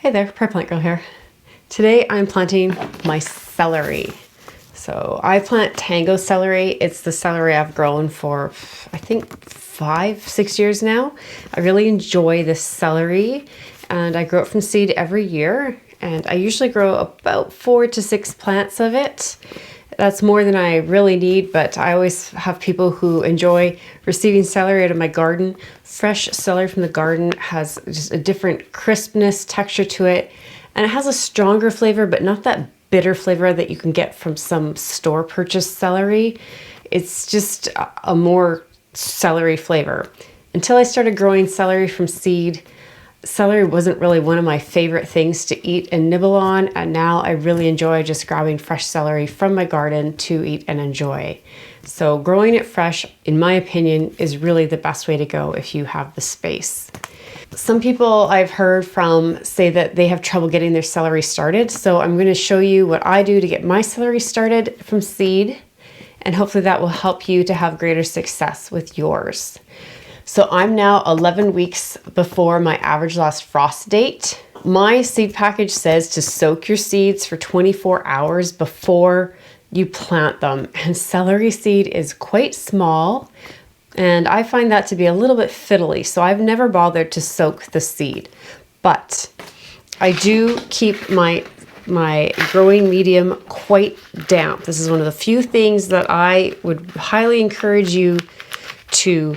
Hey there, Prep Plant Girl here. Today I'm planting my celery. So I plant tango celery. It's the celery I've grown for I think 5-6 years now. I really enjoy this celery and I grow it from seed every year, and I usually grow about 4 to 6 plants of it. That's more than I really need, but I always have people who enjoy receiving celery out of my garden. Fresh celery from the garden has just a different crispness, texture to it, and it has a stronger flavor, but not that bitter flavor that you can get from some store purchased celery. It's just a more celery flavor. Until I started growing celery from seed, celery wasn't really one of my favorite things to eat and nibble on, and now I really enjoy just grabbing fresh celery from my garden to eat and enjoy. So growing it fresh, in my opinion, is really the best way to go if you have the space. Some people I've heard from say that they have trouble getting their celery started, so I'm going to show you what I do to get my celery started from seed, and hopefully that will help you to have greater success with yours. So I'm now 11 weeks before my average last frost date. My seed package says to soak your seeds for 24 hours before you plant them. And celery seed is quite small, and I find that to be a little bit fiddly. So I've never bothered to soak the seed, but I do keep my growing medium quite damp. This is one of the few things that I would highly encourage you to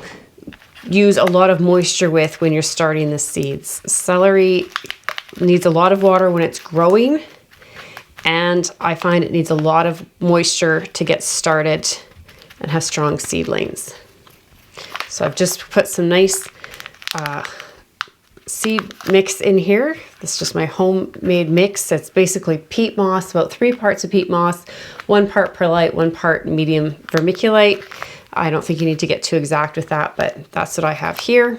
use a lot of moisture with when you're starting the seeds. Celery needs a lot of water when it's growing, and I find it needs a lot of moisture to get started and have strong seedlings. So I've just put some nice seed mix in here. This is just my homemade mix. It's basically peat moss, about 3 parts of peat moss, 1 part perlite, 1 part medium vermiculite. I don't think you need to get too exact with that, but that's what I have here.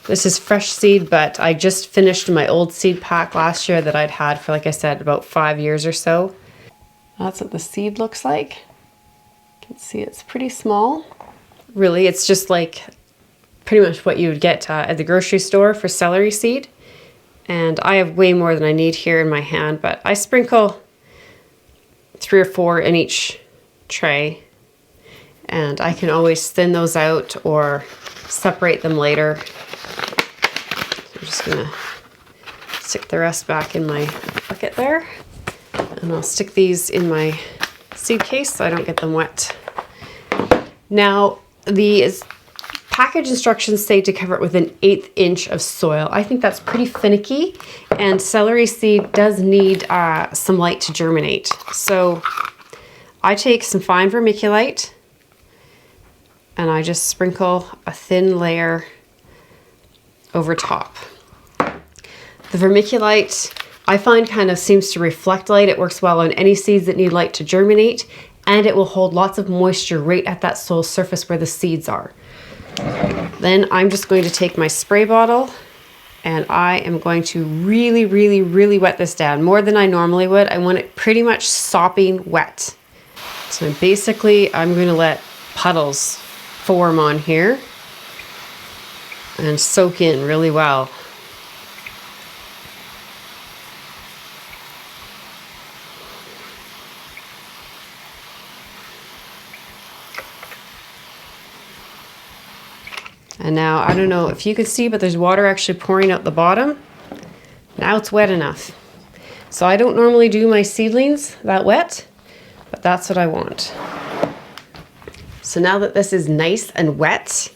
This is fresh seed, but I just finished my old seed pack last year that I'd had for, like I said, about 5 years or so. That's what the seed looks like. You can see it's pretty small. Really, it's just like pretty much what you would get at the grocery store for celery seed. And I have way more than I need here in my hand, but I sprinkle 3 or 4 in each tray. And I can always thin those out or separate them later. I'm just gonna stick the rest back in my bucket there. And I'll stick these in my seed case so I don't get them wet. Now, the package instructions say to cover it with 1/8 inch of soil. I think that's pretty finicky, and celery seed does need some light to germinate. So I take some fine vermiculite, and I just sprinkle a thin layer over top. The vermiculite, I find, kind of seems to reflect light. It works well on any seeds that need light to germinate, and it will hold lots of moisture right at that soil surface where the seeds are. Then I'm just going to take my spray bottle, and I am going to really, really, really wet this down, more than I normally would. I want it pretty much sopping wet. So basically, I'm going to let puddles form on here and soak in really well. And now, I don't know if you can see, but there's water actually pouring out the bottom. Now it's wet enough. So I don't normally do my seedlings that wet, but that's what I want. So now that this is nice and wet,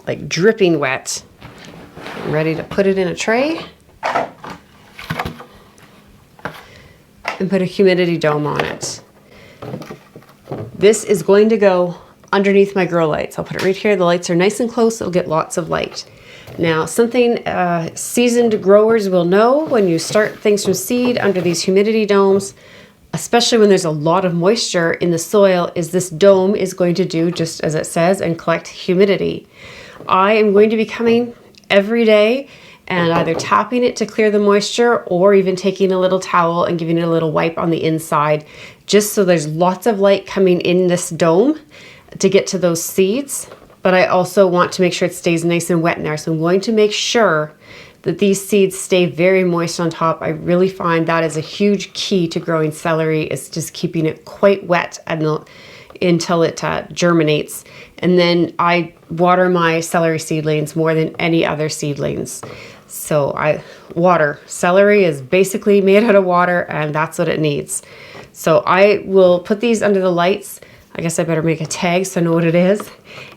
like dripping wet, I'm ready to put it in a tray and put a humidity dome on it. This is going to go underneath my grow lights. I'll put it right here. The lights are nice and close. It'll get lots of light. Now, something seasoned growers will know when you start things from seed under these humidity domes, especially when there's a lot of moisture in the soil, is this dome is going to do just as it says and collect humidity. I am going to be coming every day and either tapping it to clear the moisture or even taking a little towel and giving it a little wipe on the inside, just so there's lots of light coming in this dome to get to those seeds. But I also want to make sure it stays nice and wet in there. So I'm going to make sure that these seeds stay very moist on top. I really find that is a huge key to growing celery, is just keeping it quite wet until it germinates. And then I water my celery seedlings more than any other seedlings. So celery is basically made out of water, and that's what it needs. So I will put these under the lights. I guess I better make a tag so I know what it is.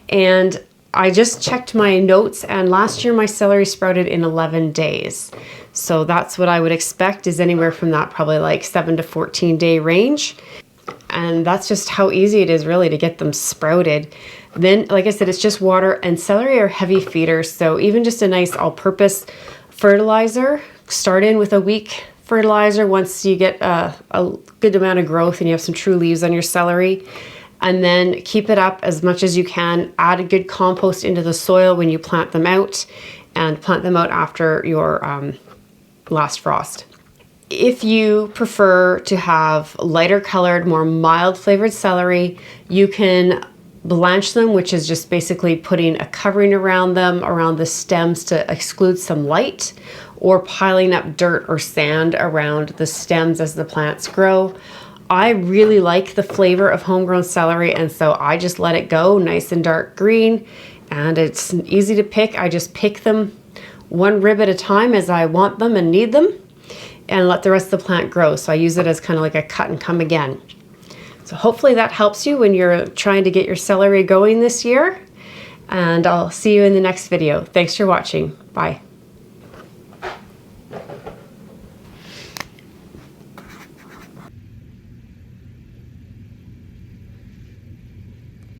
And I just checked my notes, and last year my celery sprouted in 11 days. So that's what I would expect, is anywhere from that probably like 7 to 14 day range. And that's just how easy it is really to get them sprouted. Then, like I said, it's just water, and celery are heavy feeders. So even just a nice all-purpose fertilizer, start in with a weak fertilizer once you get a good amount of growth and you have some true leaves on your celery. And then keep it up as much as you can. Add a good compost into the soil when you plant them out, and plant them out after your last frost. If you prefer to have lighter colored, more mild flavored celery, you can blanch them, which is just basically putting a covering around them, around the stems to exclude some light, or piling up dirt or sand around the stems as the plants grow. I really like the flavor of homegrown celery, and so I just let it go nice and dark green, and it's easy to pick. I just pick them one rib at a time as I want them and need them, and let the rest of the plant grow. So I use it as kind of like a cut and come again. So hopefully that helps you when you're trying to get your celery going this year, and I'll see you in the next video. Thanks for watching. Bye.